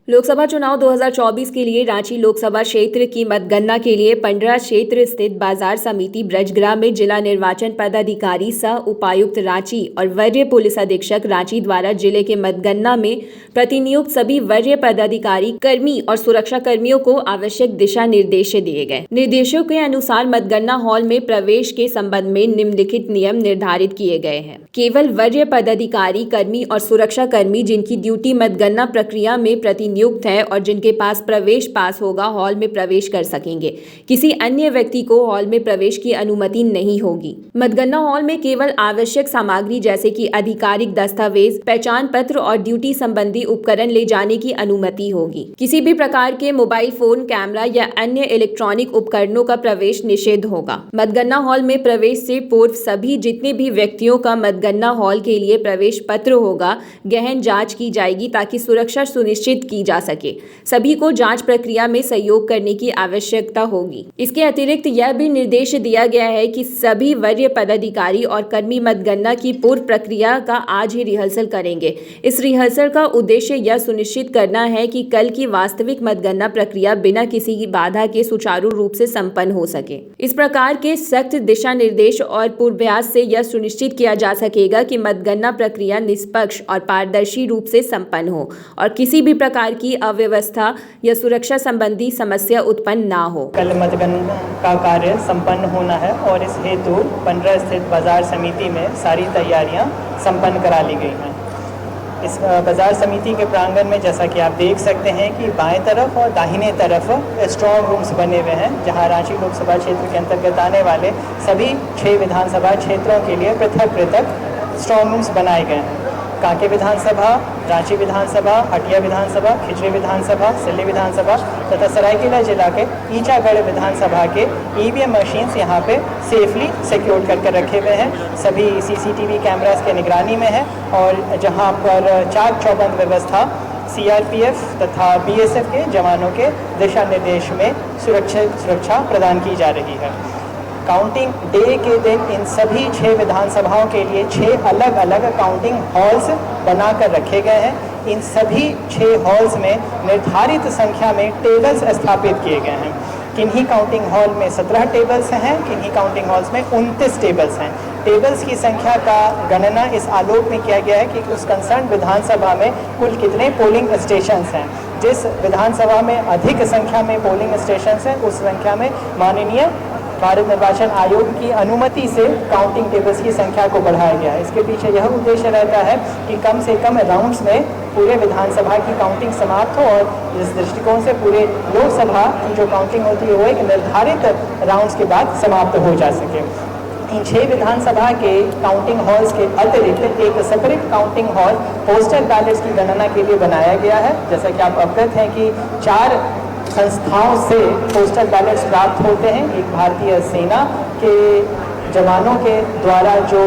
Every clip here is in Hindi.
लोकसभा चुनाव 2024 के लिए रांची लोकसभा क्षेत्र की मतगणना के लिए पंडरा क्षेत्र स्थित बाजार समिति ब्रजग्राह में जिला निर्वाचन पदाधिकारी सह उपायुक्त रांची और वरीय पुलिस अधीक्षक रांची द्वारा जिले के मतगणना में प्रतिनियुक्त सभी वरीय पदाधिकारी कर्मी और सुरक्षा कर्मियों को आवश्यक दिशा निर्देश दिए गए। निर्देशों के अनुसार मतगणना हॉल में प्रवेश के संबंध में निम्नलिखित नियम निर्धारित किए गए हैं। केवल वरीय पदाधिकारी कर्मी और सुरक्षा कर्मी जिनकी ड्यूटी मतगणना प्रक्रिया में नियुक्त है और जिनके पास प्रवेश पास होगा हॉल में प्रवेश कर सकेंगे। किसी अन्य व्यक्ति को हॉल में प्रवेश की अनुमति नहीं होगी। मतगणना हॉल में केवल आवश्यक सामग्री जैसे कि आधिकारिक दस्तावेज, पहचान पत्र और ड्यूटी संबंधी उपकरण ले जाने की अनुमति होगी। किसी भी प्रकार के मोबाइल फोन, कैमरा या अन्य इलेक्ट्रॉनिक उपकरणों का प्रवेश निषेध होगा। मतगणना हॉल में प्रवेश से पूर्व सभी जितने भी व्यक्तियों का मतगणना हॉल के लिए प्रवेश पत्र होगा गहन जांच की जाएगी ताकि सुरक्षा सुनिश्चित की जा सके। सभी को जांच प्रक्रिया में सहयोग करने की आवश्यकता होगी। इसके अतिरिक्त यह भी निर्देश दिया गया है कि सभी वरीय पदाधिकारी और कर्मी मतगणना की पूर्व प्रक्रिया का आज ही रिहर्सल करेंगे। इस रिहर्सल का उद्देश्य यह सुनिश्चित करना है कि कल की वास्तविक मतगणना प्रक्रिया बिना किसी बाधा के सुचारू रूप से संपन्न हो सके। इस प्रकार के सख्त दिशा निर्देश और पूर्वाभ्यास से यह सुनिश्चित किया जा सकेगा कि मतगणना प्रक्रिया निष्पक्ष और पारदर्शी रूप से संपन्न हो और किसी भी प्रकार की अव्यवस्था या सुरक्षा संबंधी समस्या उत्पन्न ना हो। कल मतगणना का कार्य संपन्न होना है और इस हेतु पंडरा स्थित बाजार समिति में सारी तैयारियां संपन्न करा ली गई हैं। इस बाजार समिति के प्रांगण में जैसा कि आप देख सकते हैं कि बाएं तरफ और दाहिने तरफ स्ट्रॉन्ग रूम्स बने हुए हैं, जहां रांची लोकसभा क्षेत्र के अंतर्गत आने वाले सभी 6 विधानसभा क्षेत्रों के लिए पृथक पृथक स्ट्रॉन्ग रूम्स बनाए गए हैं। कांके विधानसभा, रांची विधानसभा, हटिया विधानसभा, खिजरी विधानसभा, सिल्ली विधानसभा तथा सरायकेला जिला के ईचागढ़ विधानसभा के ईवीएम मशीन्स यहाँ पे सेफली सिक्योर करके रखे हुए हैं। सभी सीसीटीवी कैमरास के निगरानी में है और जहाँ पर चाक चौबंद व्यवस्था सीआरपीएफ तथा बीएसएफ के जवानों के दिशा निर्देश में सुरक्षा प्रदान की जा रही है। काउंटिंग डे के दिन इन सभी 6 विधानसभाओं के लिए 6 अलग अलग काउंटिंग हॉल्स बनाकर रखे गए हैं। इन सभी 6 हॉल्स में निर्धारित संख्या में टेबल्स स्थापित किए गए हैं। किन्हीं काउंटिंग हॉल में 17 टेबल्स हैं, किन्हीं काउंटिंग हॉल्स में 29 टेबल्स हैं। टेबल्स की संख्या का गणना इस आलोक में किया गया है कि उस कंसर्न विधानसभा में कुल कितने पोलिंग स्टेशंस हैं। जिस विधानसभा में अधिक संख्या में पोलिंग स्टेशंस हैं उस संख्या में माननीय भारत निर्वाचन आयोग की अनुमति से काउंटिंग टेबल्स की संख्या को बढ़ाया गया है। इसके पीछे यह उद्देश्य रहता है कि कम से कम राउंड्स में पूरे विधानसभा की काउंटिंग समाप्त हो और इस दृष्टिकोण से पूरे लोकसभा की जो काउंटिंग होती है वो एक निर्धारित राउंड्स के बाद समाप्त हो जा सके। इन 6 विधानसभा के काउंटिंग हॉल्स के अतिरिक्त एक separate counting hall postal ballets की गणना के लिए बनाया गया है। जैसा कि आप अवगत हैं कि 4 संस्थाओं से पोस्टल बैलेट्स प्राप्त होते हैं। एक भारतीय सेना के जवानों के द्वारा जो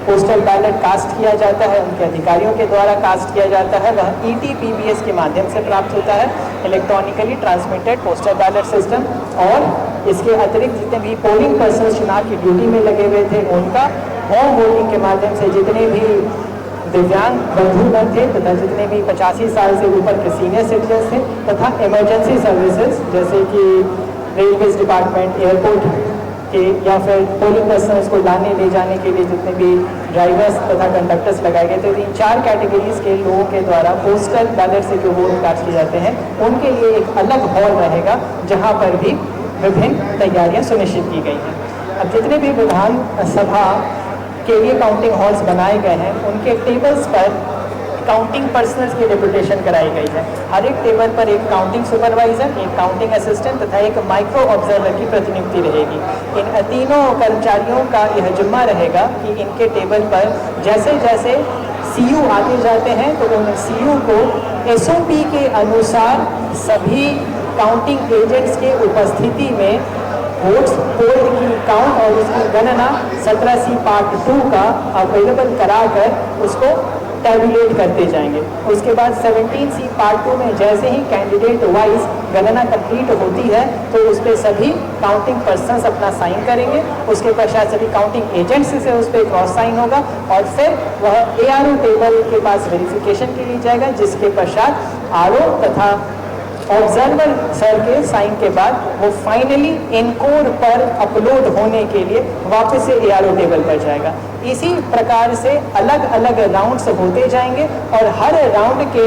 पोस्टल बैलेट कास्ट किया जाता है, उनके अधिकारियों के द्वारा कास्ट किया जाता है, वह ETPBS के माध्यम से प्राप्त होता है, electronically transmitted postal ballot system. और इसके अतिरिक्त जितने भी पोलिंग पर्सन चुनाव की ड्यूटी में लगे हुए थे उनका होम वोटिंग के माध्यम से जितने भी दिव्यांग बंधुगण थे तथा जितने भी 85 साल से ऊपर के सीनियर सिटीजन थे तथा इमरजेंसी सर्विसेज जैसे कि रेलवेज डिपार्टमेंट, एयरपोर्ट के या फिर पोलिंग पर्सनस को लाने ले जाने के लिए जितने भी ड्राइवर्स तथा कंडक्टर्स लगाए गए थे, इन 4 कैटेगरीज के लोगों के द्वारा पोस्टल बैलेट से जो वोट कास्ट किए जाते हैं उनके लिए एक अलग हॉल रहेगा जहाँ पर भी विभिन्न तैयारियाँ सुनिश्चित की गई हैं। अब जितने भी विधानसभा के लिए काउंटिंग हॉल्स बनाए गए हैं उनके टेबल्स पर काउंटिंग पर्सनल्स की डेपुटेशन कराई गई है। हर एक टेबल पर एक काउंटिंग सुपरवाइजर, एक काउंटिंग असिस्टेंट तथा एक माइक्रो ऑब्जर्वर की प्रतिनियुक्ति रहेगी। इन तीनों कर्मचारियों का यह जिम्मा रहेगा कि इनके टेबल पर जैसे जैसे CU आते जाते हैं तो उन CU को SOP के अनुसार सभी काउंटिंग एजेंट्स के उपस्थिति में वोट्स पोल की काउंट और उसकी गणना 17C पार्ट 2 का अवेलेबल कराकर उसको टैबुलेट करते जाएंगे। उसके बाद 17C पार्ट 2 में जैसे ही कैंडिडेट वाइज गणना कंप्लीट होती है तो उस पर सभी काउंटिंग पर्सन्स अपना साइन करेंगे। उसके पश्चात सभी काउंटिंग एजेंट्स से उस पर क्रॉस साइन होगा और फिर वह ARO टेबल के पास वेरिफिकेशन के लिए जाएगा, जिसके पश्चात RO तथा ऑब्जर्वर सर के साइन के बाद वो फाइनली इनकोड पर अपलोड होने के लिए वापस से ARO टेबल पर जाएगा। इसी प्रकार से अलग अलग राउंड्स होते जाएंगे और हर राउंड के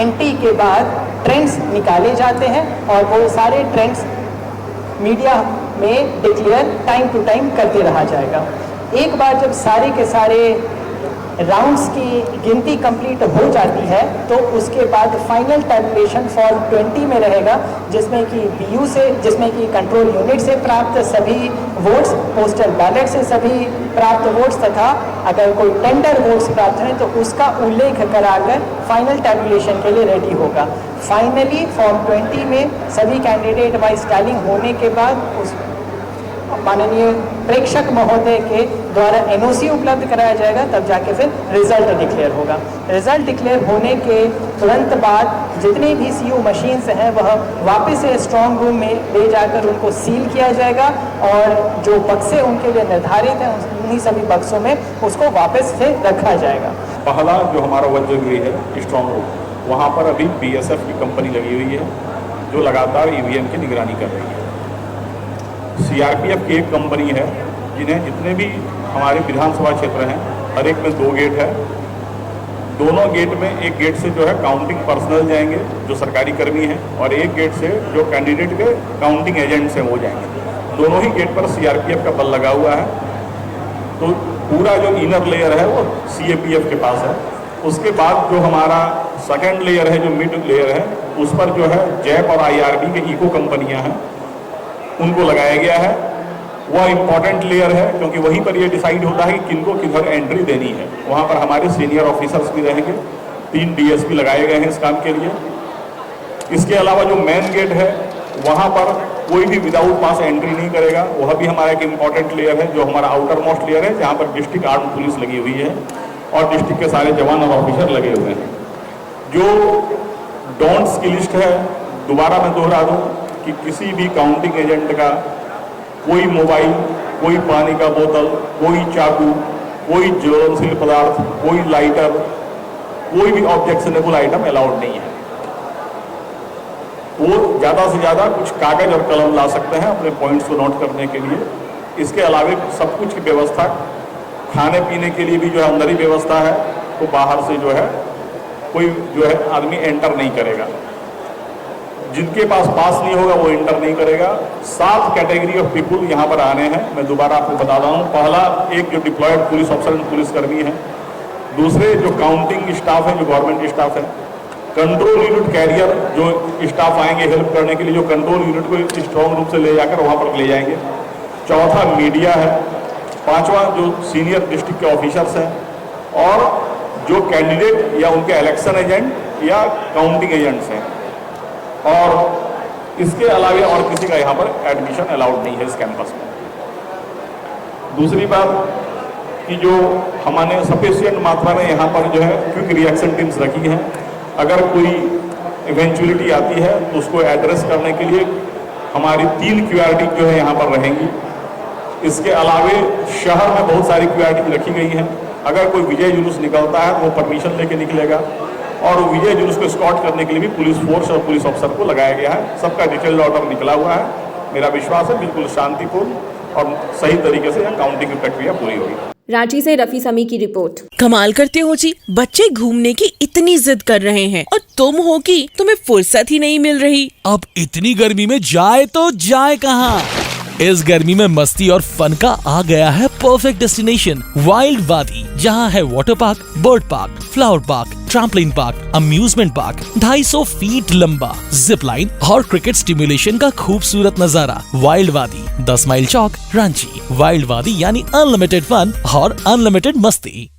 एंट्री के बाद ट्रेंड्स निकाले जाते हैं और वो सारे ट्रेंड्स मीडिया में डिक्लेयर टाइम टू टाइम करते रहा जाएगा। एक बार जब सारे के सारे राउंड्स की गिनती कंप्लीट हो जाती है तो उसके बाद फाइनल टैबुलेशन फॉर्म 20 में रहेगा, जिसमें कि BU से, जिसमें कि कंट्रोल यूनिट से प्राप्त सभी वोट्स, पोस्टल बैलेट से सभी प्राप्त वोट्स तथा अगर कोई टेंडर वोट्स प्राप्त हैं तो उसका उल्लेख कराकर फाइनल टैबुलेशन के लिए रेडी होगा। फाइनली फॉर्म 20 में सभी कैंडिडेट वाइज टैलिंग होने के बाद उस माननीय प्रेक्षक महोदय के द्वारा NOC उपलब्ध कराया जाएगा, तब जाके फिर रिजल्ट डिक्लेयर होगा। रिजल्ट डिक्लेयर होने के तुरंत बाद जितनी भी CU मशीन्स हैं वह वापस से स्ट्रॉन्ग रूम में ले जाकर उनको सील किया जाएगा और जो बक्से उनके लिए निर्धारित हैं उन्हीं सभी बक्सों में उसको वापस से रखा जाएगा। पहला जो हमारा वज्रगृह है स्ट्रॉन्ग रूम, वहाँ पर अभी BSF की कंपनी लगी हुई है जो लगातार EVM की निगरानी कर रही है। CRPF की एक कंपनी है जिन्हें जितने भी हमारे विधानसभा क्षेत्र हैं हर एक में 2 गेट है। दोनों गेट में एक गेट से जो है काउंटिंग पर्सनल जाएंगे जो सरकारी कर्मी हैं और एक गेट से जो कैंडिडेट के काउंटिंग एजेंट्स हैं वो जाएंगे। दोनों ही गेट पर CRPF का बल लगा हुआ है। तो पूरा जो इनर लेयर है वो CAPF के पास है। उसके बाद जो हमारा सेकेंड लेयर है, जो मिड लेयर है, उस पर जो है जैप और IRB के इको कंपनियां हैं उनको लगाया गया है। वह इम्पॉर्टेंट लेयर है क्योंकि वहीं पर यह डिसाइड होता है कि किनको किधर एंट्री देनी है। वहाँ पर हमारे सीनियर ऑफिसर्स भी रहेंगे, 3 DSP लगाए गए हैं इस काम के लिए। इसके अलावा जो मेन गेट है वहाँ पर कोई भी विदाउट पास एंट्री नहीं करेगा। वह भी हमारा एक इम्पॉर्टेंट लेयर है जो हमारा आउटर मोस्ट लेयर है, जहाँ पर डिस्ट्रिक्ट आर्म पुलिस लगी हुई है और डिस्ट्रिक्ट के सारे जवान और ऑफिसर लगे हुए हैं। जो डोंट्स की लिस्ट है, दोबारा मैं दोहरा दूँ कि किसी भी काउंटिंग एजेंट का कोई मोबाइल, कोई पानी का बोतल, कोई चाकू, कोई ज्वलनशील पदार्थ, कोई लाइटर, कोई भी ऑब्जेक्शनेबल आइटम अलाउड नहीं है। वो ज़्यादा से ज़्यादा कुछ कागज और कलम ला सकते हैं अपने पॉइंट्स को नोट करने के लिए। इसके अलावा सब कुछ की व्यवस्था, खाने पीने के लिए भी जो है अंदर ही व्यवस्था है, तो बाहर से जो है कोई जो है आदमी एंटर नहीं करेगा। जिनके पास पास नहीं होगा वो एंटर नहीं करेगा। 7 कैटेगरी ऑफ पीपुल यहाँ पर आने हैं। मैं दोबारा आपको बता रहा हूँ। पहला एक जो डिप्लॉयड पुलिस ऑफिसर एंड पुलिसकर्मी हैं, दूसरे जो काउंटिंग स्टाफ है, जो गवर्नमेंट स्टाफ है, कंट्रोल यूनिट कैरियर जो स्टाफ आएंगे हेल्प करने के लिए, जो कंट्रोल यूनिट को स्ट्रॉन्ग रूम से ले जाकर वहाँ पर ले जाएंगे। चौथा मीडिया है। 5वां जो सीनियर डिस्ट्रिक्ट के ऑफिसर्स हैं और जो कैंडिडेट या उनके इलेक्शन एजेंट या काउंटिंग एजेंट्स हैं। और इसके अलावा और किसी का यहाँ पर एडमिशन अलाउड नहीं है इस कैंपस में। दूसरी बात कि जो हमने सफिशिएंट मात्रा में यहाँ पर जो है क्विक रिएक्शन टीम्स रखी हैं। अगर कोई इवेंचुअलिटी आती है तो उसको एड्रेस करने के लिए हमारी 3 QRT जो है यहाँ पर रहेंगी। इसके अलावे शहर में बहुत सारी QRT रखी गई हैं। अगर कोई विजय जुलूस निकलता है तो वो परमिशन लेके निकलेगा और विजय जुलूस को स्कॉट करने के लिए भी पुलिस फोर्स और पुलिस अफसर को लगाया गया है। सबका डिटेल्ड ऑर्डर निकला हुआ है। मेरा विश्वास है बिल्कुल शांतिपूर्ण और सही तरीके से काउंटिंग की प्रक्रिया पूरी होगी। रांची से रफी समी की रिपोर्ट। कमाल करते हो जी, बच्चे घूमने की इतनी जिद कर रहे हैं और तुम हो कि तुम्हें फुर्सत ही नहीं मिल रही। अब इतनी गर्मी में जाए तो जाए कहाँ? इस गर्मी में मस्ती और फन का आ गया है परफेक्ट डेस्टिनेशन, वाइल्ड वादी, जहाँ है water park, bird park, flower park, trampoline park, amusement park, 250 feet लंबा, जिप लाइन और क्रिकेट स्टिमुलेशन का खूबसूरत नजारा। वाइल्ड वादी, 10 माइल चौक, रांची। वाइल्ड वादी यानी अनलिमिटेड फन और अनलिमिटेड मस्ती।